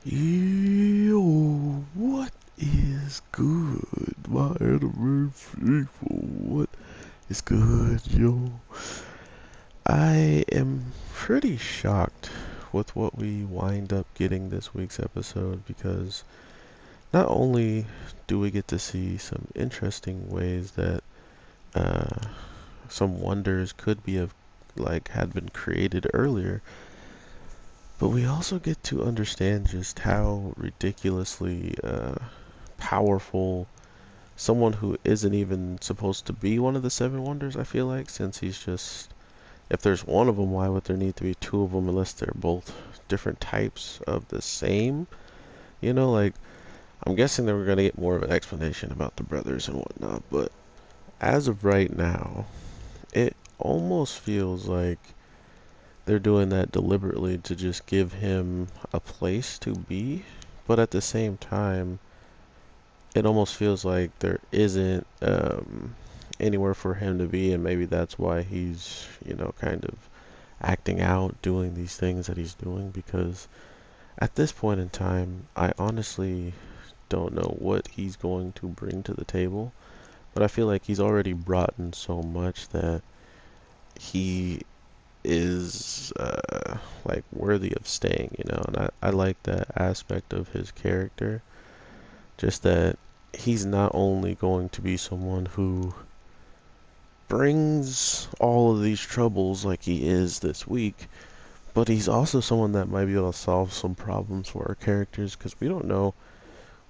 Yo, what is good, my anime people? What is good, yo? I am pretty shocked with what we wind up getting this week's episode because not only do we get to see some interesting ways that uh, some wonders could be of like had been created earlier, but we also get to understand just how ridiculously powerful someone who isn't even supposed to be one of the seven wonders, I feel like, since he's just, if there's one of them, why would there need to be two of them unless they're both different types of the same? Like, I'm guessing that we're going to get more of an explanation about the brothers and whatnot, but as of right now, it almost feels like they're doing that deliberately to just give him a place to be, but at the same time, it almost feels like there isn't anywhere for him to be, and maybe that's why he's, kind of acting out, doing these things that he's doing, because at this point in time, I honestly don't know what he's going to bring to the table, but I feel like he's already brought in so much that he is like worthy of staying, and I like that aspect of his character. Just that he's not only going to be someone who brings all of these troubles like he is this week, but he's also someone that might be able to solve some problems for our characters because we don't know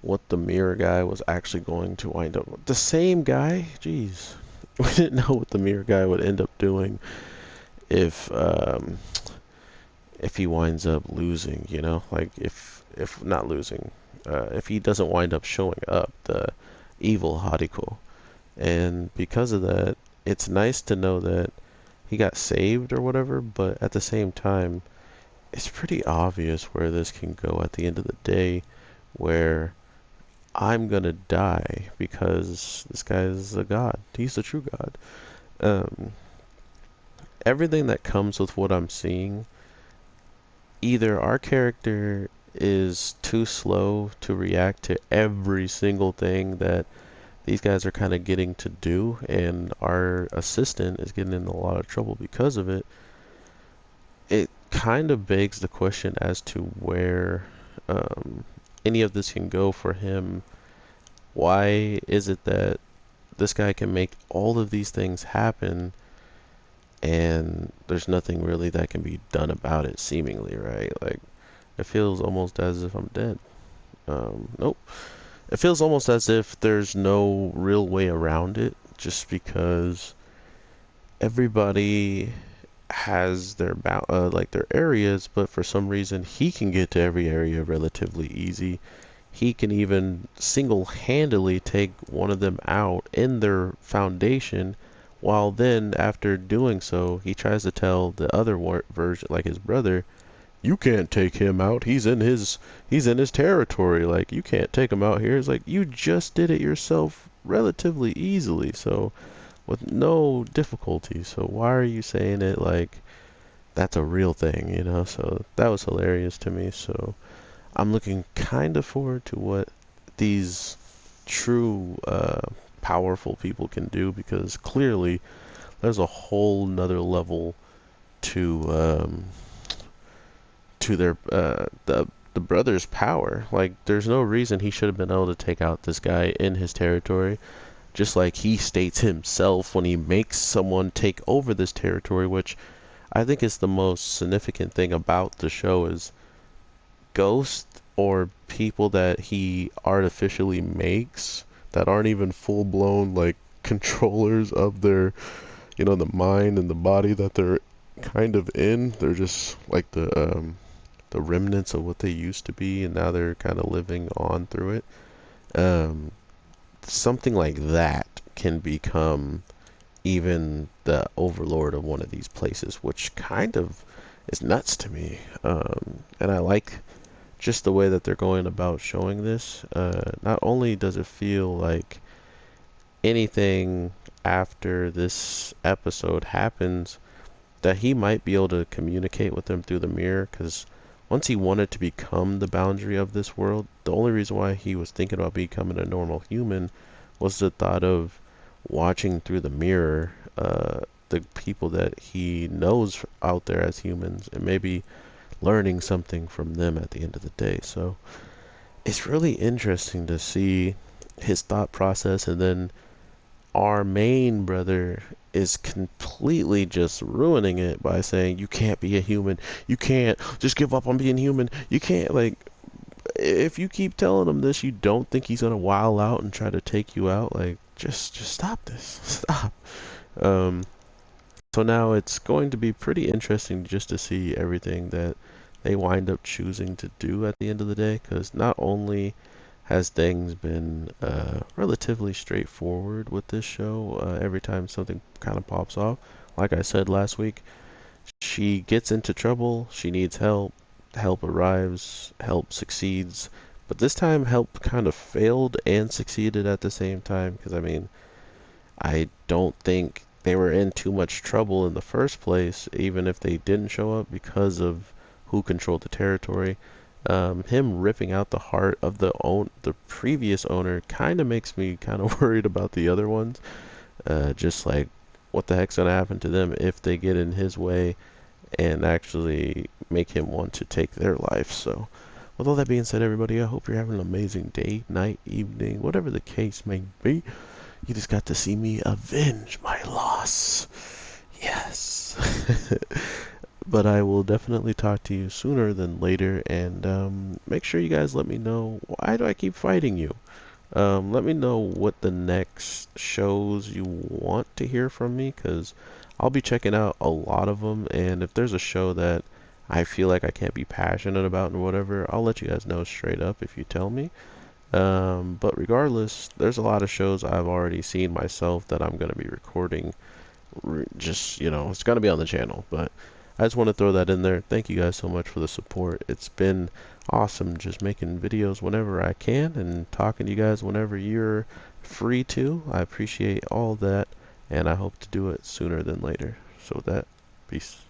what the mirror guy was actually going to wind up with. The same guy? Jeez. We didn't know what the mirror guy would end up doing if if he winds up losing, like if not losing, if he doesn't wind up showing up, the evil Hariko. And because of that, it's nice to know that he got saved or whatever, but at the same time, it's pretty obvious where this can go at the end of the day, where I'm gonna die because this guy is a god. He's the true god. Um, Everything that comes with what I'm seeing, either our character is too slow to react to every single thing that these guys are kind of getting to do, and our assistant is getting in a lot of trouble because of it. It kind of begs the question as to where um, any of this can go for him. Why is it that this guy can make all of these things happen and there's nothing really that can be done about it, seemingly, right? Like, it feels almost as if I'm dead. Nope. It feels almost as if there's no real way around it, just because everybody has their like their areas, but for some reason he can get to every area relatively easy. He can even single-handedly take one of them out in their foundation, while then after doing so, he tries to tell the other version, like his brother, you can't take him out. He's in his territory. Like, you can't take him out here. It's like you just did it yourself relatively easily, so with no difficulty. So why are you saying it like that's a real thing? So that was hilarious to me. So I'm looking kind of forward to what these true powerful people can do, because clearly there's a whole nother level to their the brother's power. Like, there's no reason he should have been able to take out this guy in his territory, just like he states himself when he makes someone take over this territory, which I think is the most significant thing about the show, is ghosts or people that he artificially makes that aren't even full blown like controllers of their, the mind and the body that they're kind of in. They're just like the remnants of what they used to be, and now they're kind of living on through it. Um, Something like that can become even the overlord of one of these places, which kind of is nuts to me. And I like just the way that they're going about showing this. Not only does it feel like anything after this episode happens, that he might be able to communicate with them through the mirror, because once he wanted to become the boundary of this world, the only reason why he was thinking about becoming a normal human was the thought of watching through the mirror the people that he knows out there as humans and maybe learning something from them at the end of the day. So it's really interesting to see his thought process, and then our main brother is completely just ruining it by saying you can't be a human, you can't just give up on being human, you can't, like, if you keep telling him this, you don't think he's gonna wild out and try to take you out. Like, just stop this. Stop. um so now it's going to be pretty interesting just to see everything that they wind up choosing to do at the end of the day, because not only has things been relatively straightforward with this show. Every time something kind of pops off, like I said last week, she gets into trouble, she needs help, help arrives, help succeeds. But this time, help kind of failed and succeeded at the same time, because I mean, I don't think they were in too much trouble in the first place, even if they didn't show up because of who controlled the territory. Him ripping out the heart of the previous owner kind of makes me kind of worried about the other ones. Just like, what the heck's gonna happen to them if they get in his way and actually make him want to take their life? So, with all that being said, everybody, I hope you're having an amazing day, night, evening, whatever the case may be. You just got to see me avenge my loss. Yes. But I will definitely talk to you sooner than later, and make sure you guys let me know, why do I keep fighting you? Let me know what the next shows you want to hear from me, because I'll be checking out a lot of them, and if there's a show that I feel like I can't be passionate about and whatever, I'll let you guys know straight up if you tell me. But regardless, there's a lot of shows I've already seen myself that I'm going to be recording. Just, it's going to be on the channel. But I just want to throw that in there. Thank you guys so much for the support. It's been awesome just making videos whenever I can and talking to you guys whenever you're free to. I appreciate all that, and I hope to do it sooner than later. So with that, peace.